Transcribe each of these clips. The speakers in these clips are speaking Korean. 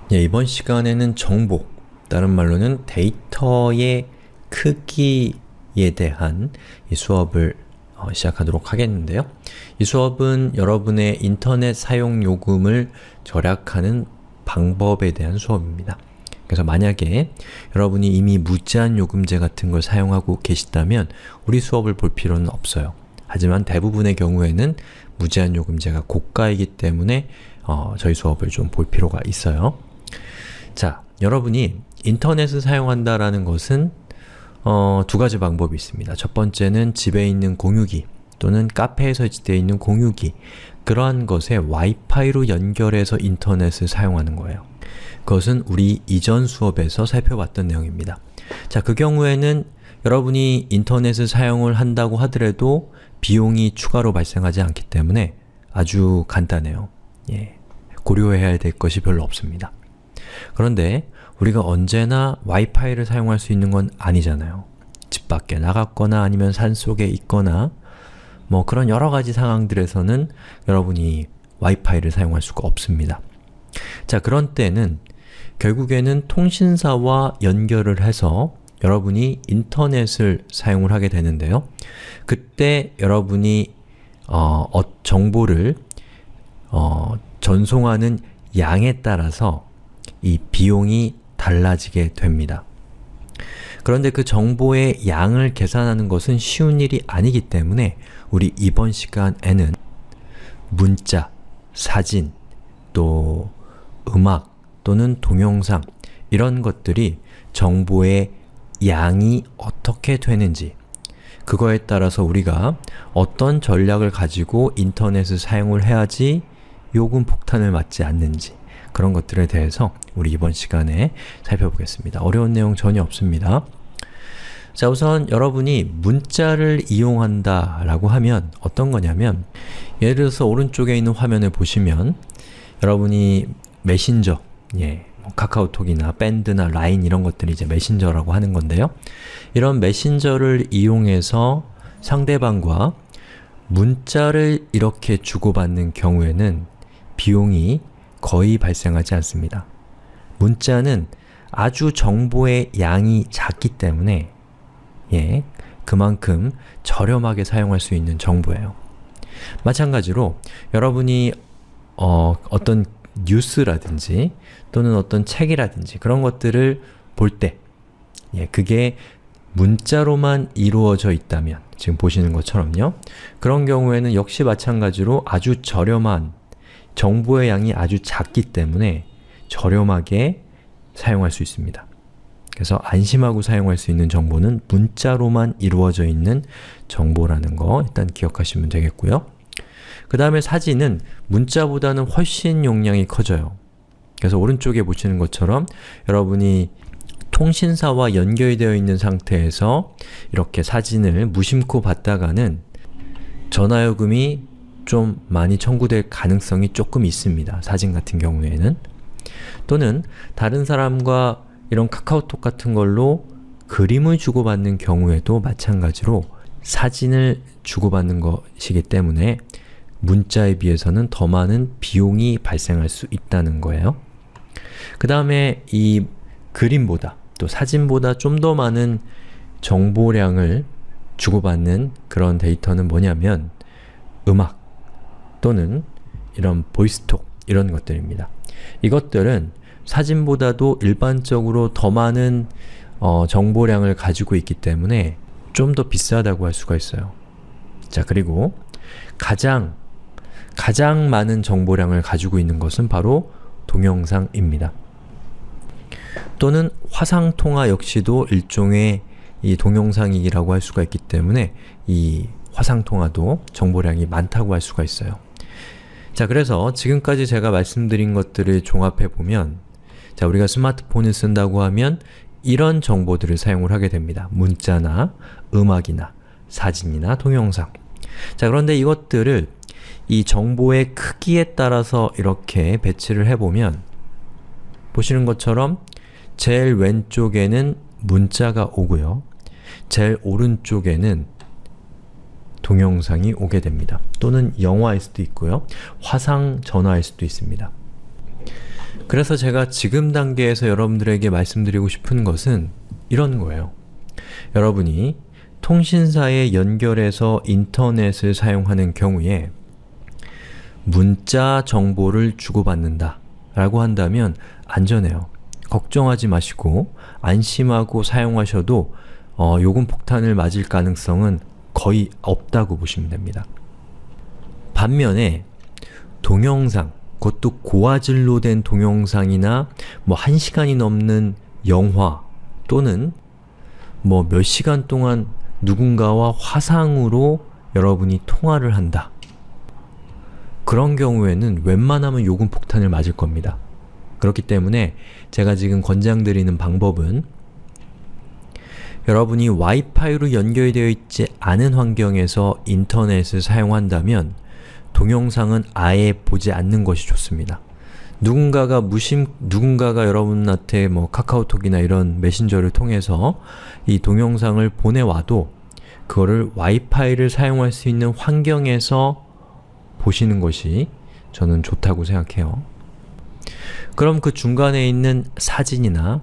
이번 시간에는 정보, 다른 말로는 데이터의 크기에 대한 이 수업을 시작하도록 하겠는데요. 이 수업은 여러분의 인터넷 사용 요금을 절약하는 방법에 대한 수업입니다. 그래서 만약에 여러분이 이미 무제한 요금제 같은 걸 사용하고 계시다면 우리 수업을 볼 필요는 없어요. 하지만 대부분의 경우에는 무제한 요금제가 고가이기 때문에 저희 수업을 좀 볼 필요가 있어요. 자, 여러분이 인터넷을 사용한다라는 것은 두 가지 방법이 있습니다. 첫 번째는 집에 있는 공유기 또는 카페에 설치되어 있는 공유기, 그러한 것에 와이파이로 연결해서 인터넷을 사용하는 거예요. 그것은 우리 이전 수업에서 살펴봤던 내용입니다. 자, 그 경우에는 여러분이 인터넷을 사용을 한다고 하더라도 비용이 추가로 발생하지 않기 때문에 아주 간단해요. 고려해야 될 것이 별로 없습니다. 그런데 우리가 언제나 와이파이를 사용할 수 있는 건 아니잖아요. 집 밖에 나갔거나 아니면 산속에 있거나 뭐 그런 여러가지 상황들에서는 여러분이 와이파이를 사용할 수가 없습니다. 자, 그런 때는 결국에는 통신사와 연결을 해서 여러분이 인터넷을 사용을 하게 되는데요. 그때 여러분이 정보를 전송하는 양에 따라서 이 비용이 달라지게 됩니다. 그런데 그 정보의 양을 계산하는 것은 쉬운 일이 아니기 때문에 우리 이번 시간에는 문자, 사진, 또 음악 또는 동영상 이런 것들이 정보의 양이 어떻게 되는지, 그거에 따라서 우리가 어떤 전략을 가지고 인터넷을 사용을 해야지 요금 폭탄을 맞지 않는지, 그런 것들에 대해서 우리 이번 시간에 살펴보겠습니다. 어려운 내용 전혀 없습니다. 자, 우선 여러분이 문자를 이용한다 라고 하면 어떤 거냐면, 예를 들어서 오른쪽에 있는 화면을 보시면 여러분이 메신저, 카카오톡이나 밴드나 라인 이런 것들이 이제 메신저라고 하는 건데요. 이런 메신저를 이용해서 상대방과 문자를 이렇게 주고받는 경우에는 비용이 거의 발생하지 않습니다. 문자는 아주 정보의 양이 작기 때문에 그만큼 저렴하게 사용할 수 있는 정보예요. 마찬가지로 여러분이 어떤 뉴스라든지 또는 어떤 책이라든지 그런 것들을 볼 때 그게 문자로만 이루어져 있다면, 지금 보시는 것처럼요, 그런 경우에는 역시 마찬가지로 아주 저렴한 정보의 양이 아주 작기 때문에 저렴하게 사용할 수 있습니다. 그래서 안심하고 사용할 수 있는 정보는 문자로만 이루어져 있는 정보라는 거 일단 기억하시면 되겠고요. 그 다음에 사진은 문자보다는 훨씬 용량이 커져요. 그래서 오른쪽에 보시는 것처럼 여러분이 통신사와 연결되어 있는 상태에서 이렇게 사진을 무심코 받다가는 전화요금이 좀 많이 청구될 가능성이 조금 있습니다. 사진 같은 경우에는. 또는 다른 사람과 이런 카카오톡 같은 걸로 그림을 주고받는 경우에도 마찬가지로 사진을 주고받는 것이기 때문에 문자에 비해서는 더 많은 비용이 발생할 수 있다는 거예요. 그 다음에 이 그림보다 또 사진보다 좀 더 많은 정보량을 주고받는 그런 데이터는 뭐냐면 음악 또는 이런 보이스톡 이런 것들입니다. 이것들은 사진보다도 일반적으로 더 많은 정보량을 가지고 있기 때문에 좀 더 비싸다고 할 수가 있어요. 자, 그리고 가장 많은 정보량을 가지고 있는 것은 바로 동영상입니다. 또는 화상통화 역시도 일종의 이 동영상이라고 할 수가 있기 때문에 이 화상통화도 정보량이 많다고 할 수가 있어요. 자, 그래서 지금까지 제가 말씀드린 것들을 종합해보면, 자, 우리가 스마트폰을 쓴다고 하면 이런 정보들을 사용을 하게 됩니다. 문자나 음악이나 사진이나 동영상. 자, 그런데 이것들을 이 정보의 크기에 따라서 이렇게 배치를 해보면 보시는 것처럼 제일 왼쪽에는 문자가 오고요. 제일 오른쪽에는 동영상이 오게 됩니다. 또는 영화일 수도 있고요. 화상 전화일 수도 있습니다. 그래서 제가 지금 단계에서 여러분들에게 말씀드리고 싶은 것은 이런 거예요. 여러분이 통신사에 연결해서 인터넷을 사용하는 경우에 문자 정보를 주고받는다 라고 한다면 안전해요. 걱정하지 마시고 안심하고 사용하셔도 요금 폭탄을 맞을 가능성은 거의 없다고 보시면 됩니다. 반면에 동영상, 그것도 고화질로 된 동영상이나 뭐 1시간이 넘는 영화 또는 뭐 몇 시간 동안 누군가와 화상으로 여러분이 통화를 한다. 그런 경우에는 웬만하면 요금 폭탄을 맞을 겁니다. 그렇기 때문에 제가 지금 권장드리는 방법은 여러분이 와이파이로 연결되어 있지 않은 환경에서 인터넷을 사용한다면 동영상은 아예 보지 않는 것이 좋습니다. 누군가가 여러분한테 뭐 카카오톡이나 이런 메신저를 통해서 이 동영상을 보내와도 그거를 와이파이를 사용할 수 있는 환경에서 보시는 것이 저는 좋다고 생각해요. 그럼 그 중간에 있는 사진이나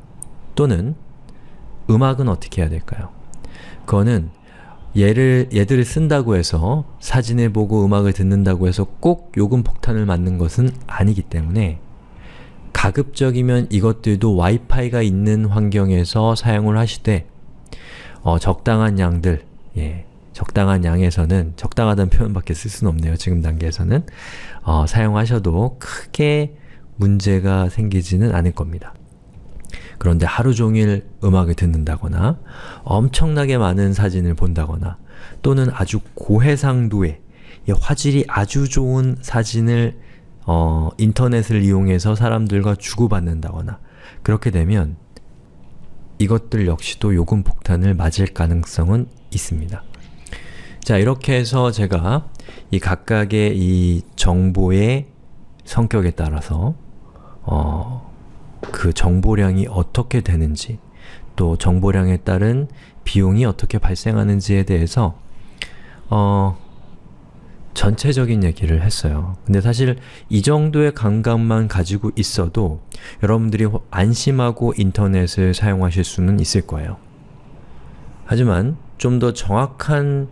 또는 음악은 어떻게 해야 될까요? 그거는 얘들을 쓴다고 해서 사진을 보고 음악을 듣는다고 해서 꼭 요금 폭탄을 맞는 것은 아니기 때문에 가급적이면 이것들도 와이파이가 있는 환경에서 사용을 하시되 적당한 양들, 적당한 양에서는 적당하다는 표현밖에 쓸 수는 없네요. 지금 단계에서는 사용하셔도 크게 문제가 생기지는 않을 겁니다. 그런데 하루 종일 음악을 듣는다거나 엄청나게 많은 사진을 본다거나 또는 아주 고해상도의 화질이 아주 좋은 사진을 인터넷을 이용해서 사람들과 주고받는다거나 그렇게 되면 이것들 역시도 요금 폭탄을 맞을 가능성은 있습니다. 자, 이렇게 해서 제가 이 각각의 이 정보의 성격에 따라서 그 정보량이 어떻게 되는지 또 정보량에 따른 비용이 어떻게 발생하는지에 대해서 전체적인 얘기를 했어요. 근데 사실 이 정도의 감각만 가지고 있어도 여러분들이 안심하고 인터넷을 사용하실 수는 있을 거예요. 하지만 좀 더 정확한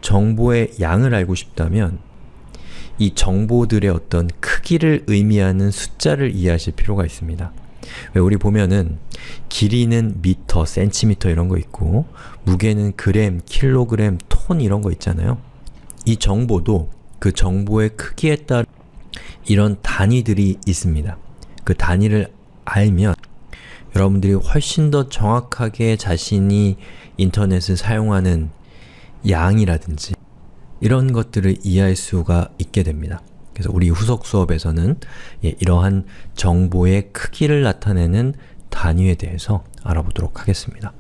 정보의 양을 알고 싶다면 이 정보들의 어떤 크기를 의미하는 숫자를 이해하실 필요가 있습니다. 왜 우리 보면은 길이는 미터, 센티미터 이런 거 있고 무게는 그램, 킬로그램, 톤 이런 거 있잖아요. 이 정보도 그 정보의 크기에 따라 이런 단위들이 있습니다. 그 단위를 알면 여러분들이 훨씬 더 정확하게 자신이 인터넷을 사용하는 양이라든지 이런 것들을 이해할 수가 있게 됩니다. 그래서 우리 후속 수업에서는 이러한 정보의 크기를 나타내는 단위에 대해서 알아보도록 하겠습니다.